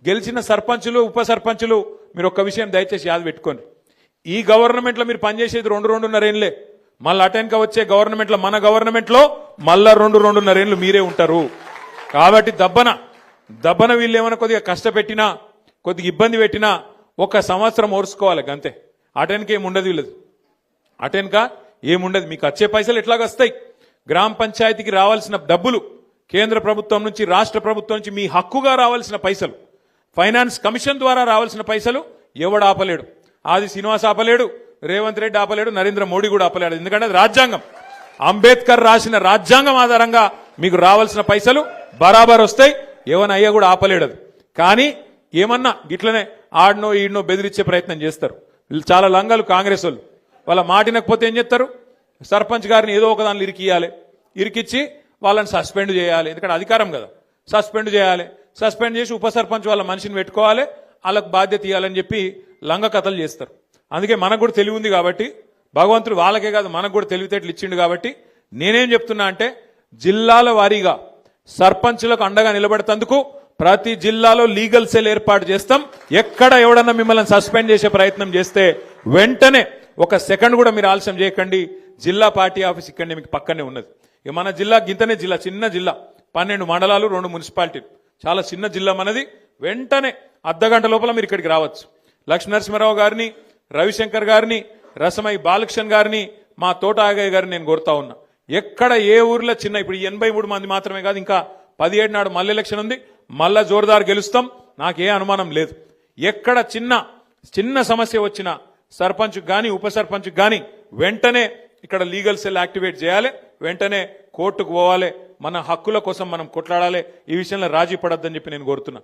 గెలిచిన సర్పంచులు ఉప సర్పంచులు మీరు ఒక్క విషయం దయచేసి యాద పెట్టుకోండి. ఈ గవర్నమెంట్లో మీరు పనిచేసేది 2-2.5 ఏళ్ళే. మళ్ళీ అటెన్క వచ్చే గవర్నమెంట్లో మన గవర్నమెంట్లో మళ్ళా 2-2.5 ఏళ్ళు మీరే ఉంటారు. కాబట్టి దబ్బన వీళ్ళు ఏమైనా కొద్దిగా కష్టపెట్టినా కొద్దిగా ఇబ్బంది పెట్టినా 1 సంవత్సరం ఓర్చుకోవాలి అంతే. అటెన్క ఏముండదు వీళ్ళది, అటెన్క ఏముండదు. మీకు వచ్చే పైసలు ఎట్లాగొస్తాయి? గ్రామ పంచాయతీకి రావాల్సిన డబ్బులు కేంద్ర ప్రభుత్వం నుంచి రాష్ట్ర ప్రభుత్వం నుంచి మీ హక్కుగా రావాల్సిన పైసలు, ఫైనాన్స్ కమిషన్ ద్వారా రావాల్సిన పైసలు ఎవడు ఆపలేడు. ఆది శ్రీనివాస్ ఆపలేడు, రేవంత్ రెడ్డి ఆపలేడు, నరేంద్ర మోడీ కూడా ఆపలేడు. ఎందుకంటే అది రాజ్యాంగం. అంబేద్కర్ రాసిన రాజ్యాంగం ఆధారంగా మీకు రావాల్సిన పైసలు బరాబర్ వస్తాయి. ఏమన్నా అయ్యా కూడా ఆపలేడు అది. కానీ ఏమన్నా గిట్లనే ఆడనో ఈడనో బెదిరించే ప్రయత్నం చేస్తారు. వీళ్ళు చాలా లంగాలు కాంగ్రెస్ వాళ్ళు. వాళ్ళ మాటినకపోతే ఏం చేస్తారు? సర్పంచ్ గారిని ఏదో ఒక దానిలో ఇరికిచ్చి వాళ్ళని సస్పెండ్ చేయాలి. ఎందుకంటే అధికారం కదా, సస్పెండ్ చేయాలి. సస్పెండ్ చేసి ఉప సర్పంచ్ వాళ్ళ మనిషిని పెట్టుకోవాలి, వాళ్ళకు బాధ్యత ఇవ్వాలని చెప్పి లంగ కథలు చేస్తారు. అందుకే మనకు కూడా తెలివి ఉంది కాబట్టి, భగవంతుడు వాళ్ళకే కాదు మనకు కూడా తెలివితేటలు ఇచ్చిండు కాబట్టి నేనేం చెప్తున్నా అంటే, జిల్లాల వారీగా సర్పంచులకు అండగా నిలబెడతందుకు ప్రతి జిల్లాలో లీగల్ సెల్ ఏర్పాటు చేస్తాం. ఎక్కడ ఎవడన్నా మిమ్మల్ని సస్పెండ్ చేసే ప్రయత్నం చేస్తే వెంటనే 1 సెకండ్ కూడా మీరు ఆలస్యం చేయకండి. జిల్లా పార్టీ ఆఫీస్ ఇక్కడనే మీకు పక్కనే ఉన్నది. ఇక మన జిల్లా గింతనే జిల్లా, చిన్న జిల్లా, 12 మండలాలు, 2 మున్సిపాలిటీలు, చాలా చిన్న జిల్లా మనది. వెంటనే అర్ధగంట లోపల మీరు ఇక్కడికి రావచ్చు. లక్ష్మీనరసింహారావు గారిని, రవిశంకర్ గారిని, రసమై బాలకృష్ణ గారిని, మా తోట ఆగయ్య గారిని నేను కోరుతా ఉన్నా. ఎక్కడ ఏ ఊర్లో చిన్న, ఇప్పుడు 83 మంది మాత్రమే కాదు, ఇంకా 17 నాడు మళ్ళీ ఎలక్షన్ ఉంది, మళ్ళా జోరుదారు గెలుస్తాం, నాకే అనుమానం లేదు. ఎక్కడ చిన్న సమస్య వచ్చినా సర్పంచ్ గాని ఉప సర్పంచ్ గాని వెంటనే ఇక్కడ లీగల్ సెల్ యాక్టివేట్ చేయాలి, వెంటనే కోర్టుకు పోవాలి, మన హక్కుల కోసం మనం కొట్లాడాలి. ఈ విషయంలో రాజీ పడొద్దని చెప్పి నేను కోరుతున్నా.